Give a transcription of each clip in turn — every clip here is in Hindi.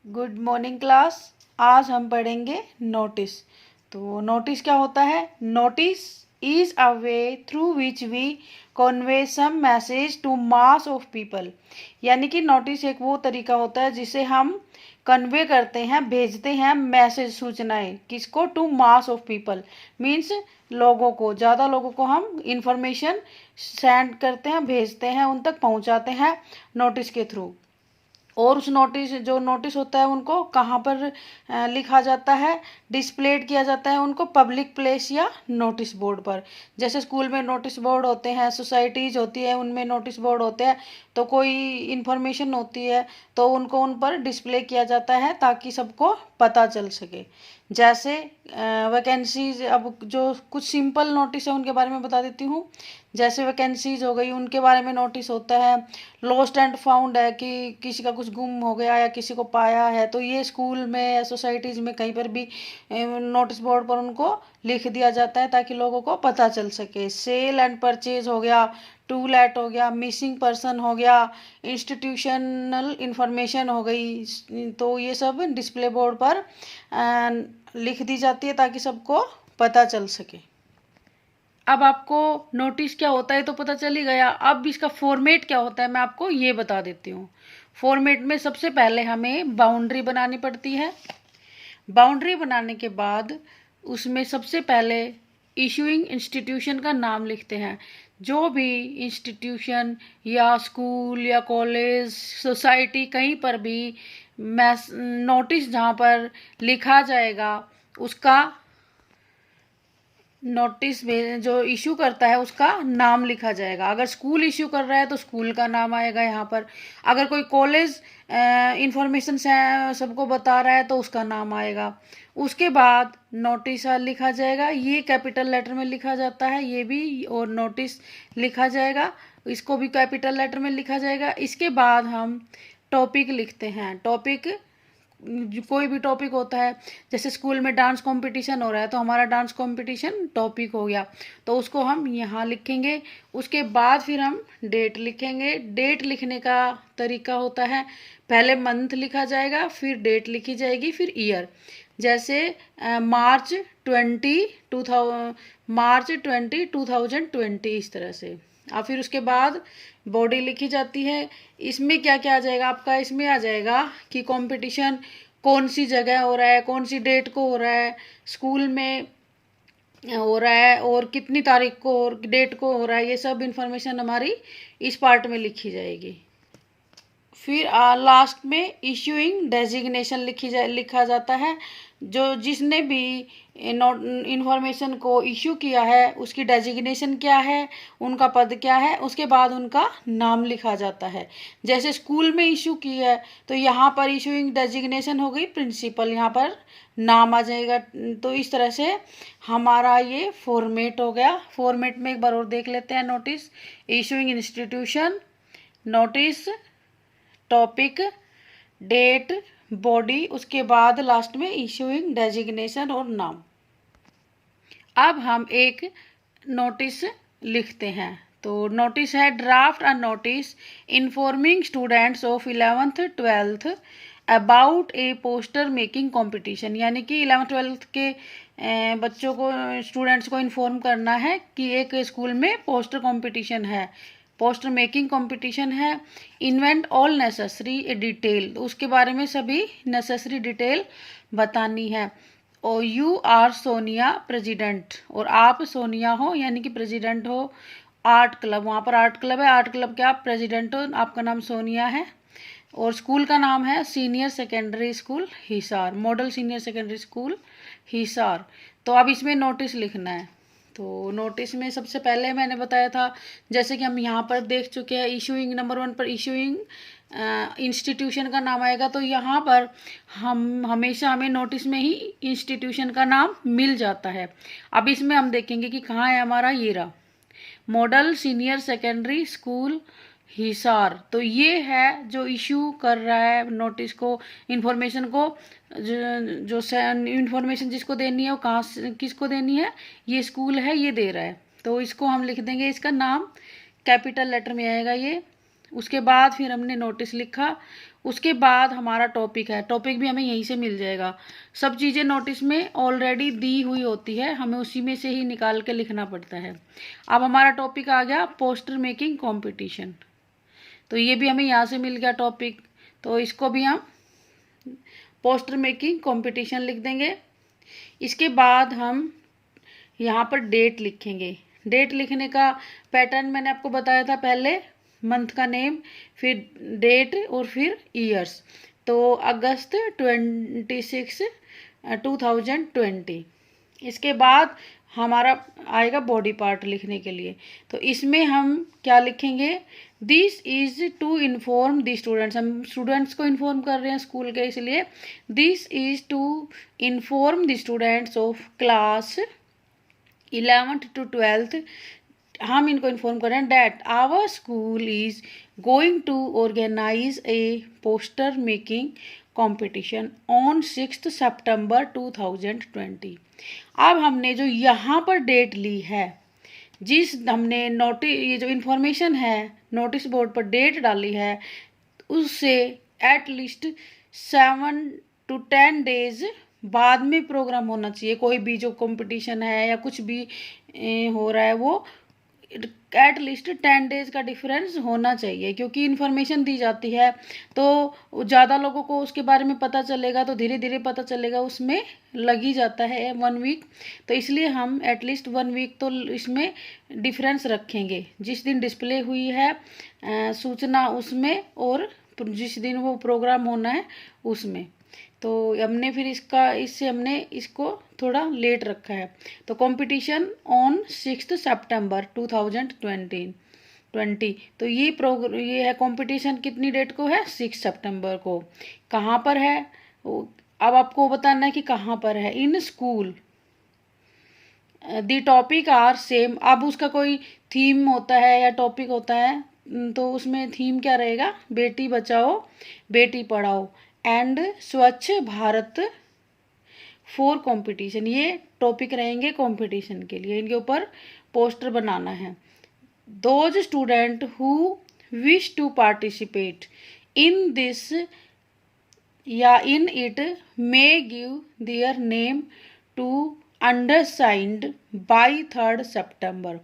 Good morning class. आज हम पढ़ेंगे नोटिस। तो नोटिस क्या होता है? Notice is a way through which we convey some message to mass of people. यानी कि नोटिस एक वो तरीका होता है जिसे हम कन्वे करते हैं, भेजते हैं मैसेज, सूचनाएं। किसको? To mass of people means लोगों को, ज़्यादा लोगों को हम इंफॉर्मेशन सेंड करते हैं, भेजते हैं, उन तक पहुंचाते हैं नोटिस के थ्रू। और उस नोटिस, जो नोटिस होता है, उनको कहाँ पर लिखा जाता है, डिस्प्लेड किया जाता है उनको पब्लिक प्लेस या नोटिस बोर्ड पर। जैसे स्कूल में नोटिस बोर्ड होते हैं, सोसाइटीज होती है उनमें नोटिस बोर्ड होते हैं। तो कोई इन्फॉर्मेशन होती है तो उनको उन पर डिस्प्ले किया जाता है ताकि सबको पता चल सके। जैसे वैकेंसीज, अब जो कुछ सिंपल नोटिस है उनके बारे में बता देती हूँ। जैसे वैकेंसीज हो गई, उनके बारे में नोटिस होता है। लॉस्ट एंड फाउंड है कि किसी का कुछ गुम हो गया या किसी को पाया है, तो ये स्कूल में या सोसाइटीज़ में कहीं पर भी नोटिस बोर्ड पर उनको लिख दिया जाता है ताकि लोगों को पता चल सके। सेल एंड परचेज हो गया, टू लेट हो गया, मिसिंग पर्सन हो गया, इंस्टीट्यूशनल इंफॉर्मेशन हो गई। तो ये सब डिस्प्ले बोर्ड पर लिख दी जाती है ताकि सबको पता चल सके। अब आपको नोटिस क्या होता है तो पता चल ही गया। अब इसका फॉर्मेट क्या होता है मैं आपको ये बता देती हूँ। फॉर्मेट में सबसे पहले हमें बाउंड्री बनानी पड़ती है। बाउंड्री बनाने के बाद उसमें सबसे पहले इशूइंग इंस्टीट्यूशन का नाम लिखते हैं। जो भी इंस्टीट्यूशन या स्कूल या कॉलेज, सोसाइटी, कहीं पर भी नोटिस जहाँ पर लिखा जाएगा उसका, नोटिस में जो इशू करता है उसका नाम लिखा जाएगा। अगर स्कूल इशू कर रहा है तो स्कूल का नाम आएगा यहाँ पर। अगर कोई कॉलेज इंफॉर्मेशन से सबको बता रहा है तो उसका नाम आएगा। उसके बाद नोटिस लिखा जाएगा, ये कैपिटल लेटर में लिखा जाता है, ये भी, और नोटिस लिखा जाएगा, इसको भी कैपिटल लेटर में लिखा जाएगा। इसके बाद हम टॉपिक लिखते हैं। टॉपिक कोई भी टॉपिक होता है, जैसे स्कूल में डांस कंपटीशन हो रहा है तो हमारा डांस कंपटीशन टॉपिक हो गया, तो उसको हम यहाँ लिखेंगे। उसके बाद फिर हम डेट लिखेंगे। डेट लिखने का तरीका होता है, पहले मंथ लिखा जाएगा, फिर डेट लिखी जाएगी, फिर ईयर। जैसे मार्च 20 इस तरह से। और फिर उसके बाद बॉडी लिखी जाती है। इसमें क्या क्या आ जाएगा आपका? इसमें आ जाएगा कि कंपटीशन कौन सी जगह हो रहा है, कौन सी डेट को हो रहा है, स्कूल में हो रहा है, और कितनी तारीख को और डेट को हो रहा है। ये सब इंफॉर्मेशन हमारी इस पार्ट में लिखी जाएगी। फिर लास्ट में इश्यूइंग डेजिग्नेशन लिखा जाता है। जो जिसने भी इंफॉर्मेशन को इश्यू किया है उसकी डेजिग्नेशन क्या है, उनका पद क्या है, उसके बाद उनका नाम लिखा जाता है। जैसे स्कूल में इश्यू की है तो यहाँ पर इश्यूइंग डेजिग्नेशन हो गई प्रिंसिपल, यहाँ पर नाम आ जाएगा। तो इस तरह से हमारा ये फॉर्मेट हो गया। फॉर्मेट में एक बार और देख लेते हैं। Notice, issuing institution, notice, topic, date, body, उसके बाद लास्ट में इशूइंग डेजिग्नेशन और नाम। अब हम एक नोटिस लिखते हैं। तो नोटिस है, draft a notice informing students of 11th 12th about A poster making competition. यानी कि 11th 12th के बच्चों को, स्टूडेंट्स को इन्फॉर्म करना है कि एक स्कूल में पोस्टर कंपटीशन है, पोस्टर मेकिंग कंपटीशन है। इन्वेंट ऑल नेसेसरी डिटेल, उसके बारे में सभी नेसेसरी डिटेल बतानी है। और यू आर सोनिया प्रेसिडेंट, और आप सोनिया हो यानी कि प्रेसिडेंट हो आर्ट क्लब, वहाँ पर आर्ट क्लब है, आर्ट क्लब के आप प्रेसिडेंट हो, आपका नाम सोनिया है। और स्कूल का नाम है senior secondary school Hisar, model senior secondary school Hisar. तो अब इसमें नोटिस लिखना है। तो नोटिस में सबसे पहले मैंने बताया था, जैसे कि हम यहाँ पर देख चुके हैं, इशूइंग नंबर 1 पर इशूइंग इंस्टीट्यूशन का नाम आएगा। तो यहाँ पर हम हमेशा, हमें नोटिस में ही इंस्टीट्यूशन का नाम मिल जाता है। अब इसमें हम देखेंगे कि कहाँ है हमारा, ये रहा, model senior secondary school Hisar. तो ये है जो इशू कर रहा है नोटिस को, इन्फॉर्मेशन को, जो इन्फॉर्मेशन जिसको देनी है वो कहाँ से, किसको देनी है, ये स्कूल है, ये दे रहा है। तो इसको हम लिख देंगे, इसका नाम कैपिटल लेटर में आएगा ये। उसके बाद फिर हमने नोटिस लिखा। उसके बाद हमारा टॉपिक है, टॉपिक भी हमें यहीं से मिल जाएगा। सब चीज़ें नोटिस में ऑलरेडी दी हुई होती है, हमें उसी में से ही निकाल के लिखना पड़ता है। अब हमारा टॉपिक आ गया पोस्टर मेकिंग कंपटीशन, तो ये भी हमें यहाँ से मिल गया टॉपिक, तो इसको भी हम पोस्टर मेकिंग कंपटीशन लिख देंगे। इसके बाद हम यहाँ पर डेट लिखेंगे। डेट लिखने का पैटर्न मैंने आपको बताया था पहले, मंथ का नेम, फिर डेट और फिर ईयर्स। तो अगस्त 26 2020। इसके बाद हमारा आएगा बॉडी पार्ट लिखने के लिए, तो इसमें हम क्या लिखेंगे, this is to inform the students. हम स्टूडेंट्स को इन्फॉर्म कर रहे हैं स्कूल के, इसलिए this is to inform the students of class 11th to 12th। हम इनको इन्फॉर्म कर रहे हैं that our school is going to organise a poster making competition on 6 September 2020। अब हमने जो यहाँ पर डेट ली है, जिस हमने ये जो इन्फॉर्मेशन है नोटिस बोर्ड पर डेट डाली है, उससे एटलीस्ट 7 to 10 डेज बाद में प्रोग्राम होना चाहिए। कोई भी जो कंपटीशन है या कुछ भी हो रहा है, वो एटलीस्ट 10 डेज का डिफरेंस होना चाहिए, क्योंकि इन्फॉर्मेशन दी जाती है तो ज़्यादा लोगों को उसके बारे में पता चलेगा, तो धीरे धीरे पता चलेगा, उसमें लग ही जाता है 1 वीक। तो इसलिए हम एटलीस्ट 1 वीक तो इसमें डिफरेंस रखेंगे, जिस दिन डिस्प्ले हुई है सूचना उसमें और जिस दिन वो प्रोग्राम होना है उसमें। तो हमने फिर इससे हमने इसको थोड़ा लेट रखा है। तो कंपटीशन ऑन 6 सितंबर 2020। तो ये है कंपटीशन कितनी डेट को है, 6 सितंबर को। कहाँ पर है, अब आपको बताना है कि कहाँ पर है। In school the topic are same. अब उसका कोई थीम होता है या टॉपिक होता है, तो उसमें थीम क्या रहेगा, Beti Bachao Beti Padhao and Swachh Bharat for competition. ये टॉपिक रहेंगे कंपटीशन के लिए, इनके ऊपर पोस्टर बनाना है। Those student who wish to participate in this या in it may give their name to undersigned by 3 सितंबर।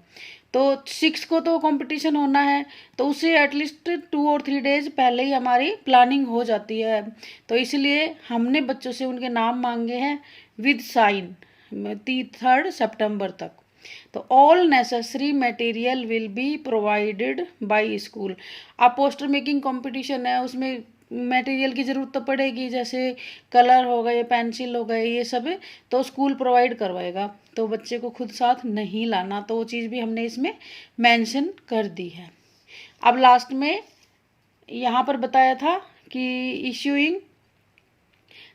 तो 6 को तो कंपटीशन होना है, तो उससे एटलीस्ट 2 और 3 डेज पहले ही हमारी प्लानिंग हो जाती है। तो इसलिए हमने बच्चों से उनके नाम मांगे हैं विद साइन 3 सितंबर तक। तो all necessary material will be provided by school. अब पोस्टर मेकिंग कंपटीशन है, उसमें मटेरियल की ज़रूरत तो पड़ेगी, जैसे कलर हो गए, पेंसिल हो गए, ये सब तो स्कूल प्रोवाइड करवाएगा, तो बच्चे को खुद साथ नहीं लाना। तो वो चीज़ भी हमने इसमें मेंशन कर दी है। अब लास्ट में यहाँ पर बताया था कि इश्यूइंग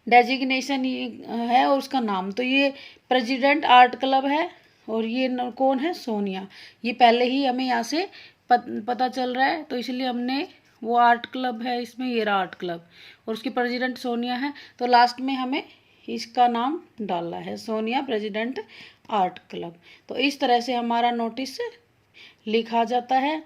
डेजिग्नेशन है और उसका नाम, तो ये प्रेसिडेंट आर्ट क्लब है और ये कौन है, सोनिया। ये पहले ही हमें यहाँ से पता चल रहा है, तो इसलिए हमने वो आर्ट क्लब है इसमें, ये रहा आर्ट क्लब और उसकी प्रेसिडेंट सोनिया है। तो लास्ट में हमें इसका नाम डालना है, सोनिया प्रेसिडेंट आर्ट क्लब। तो इस तरह से हमारा नोटिस लिखा जाता है।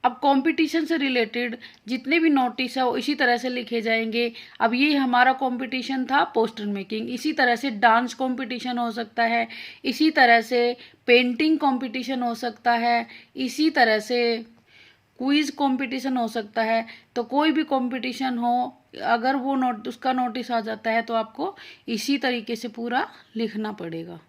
अब कंपटीशन से रिलेटेड जितने भी नोटिस है वो इसी तरह से लिखे जाएंगे। अब ये हमारा कंपटीशन था पोस्टर मेकिंग, इसी तरह से डांस कंपटीशन हो सकता है, इसी तरह से पेंटिंग कंपटीशन हो सकता है, इसी तरह से क्विज कंपटीशन हो सकता है। तो कोई भी कंपटीशन हो, अगर वो उसका नोटिस आ जाता है तो आपको इसी तरीके से पूरा लिखना पड़ेगा।